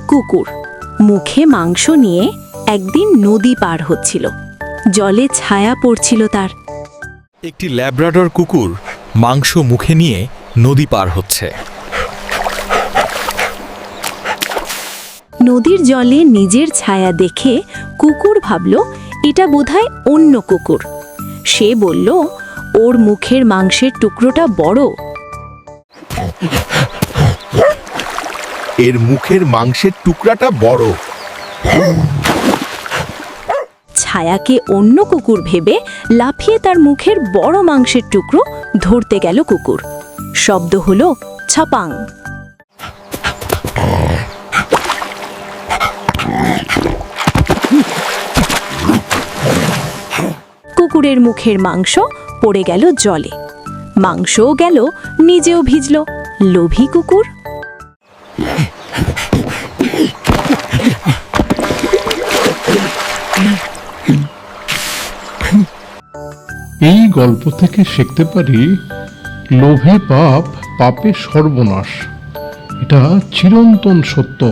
কুকুর মুখে মাংস নিয়ে একদিন নদী পার হচ্ছিল। জলে ছায়া পড়ছিল তার। একটি ল্যাব্রাডর কুকুর মাংস মুখে নিয়ে নদী পার হচ্ছে। নদীর জলে নিজের ছায়া দেখে কুকুর ভাবল এটা বোধহয় অন্য কুকুর। সে বলল, ওর মুখের মাংসের টুকরোটা বড়। এর মুখের মাংসের টুকরাটা বড়। ছায়াকে অন্য কুকুর ভেবে লাফিয়ে তার মুখের বড় মাংসের টুকরো ধরতে গেল কুকুর। শব্দ হলো ছাপাং। কুকুরের মুখের মাংস পড়ে গেল জলে। মাংসও গেল, নিজেও ভিজল। লোভী কুকুর। এই গল্প থেকে শিখতে পারি, লোভে পাপ, পাপে সর্বনাশ। এটা চিরন্তন সত্য।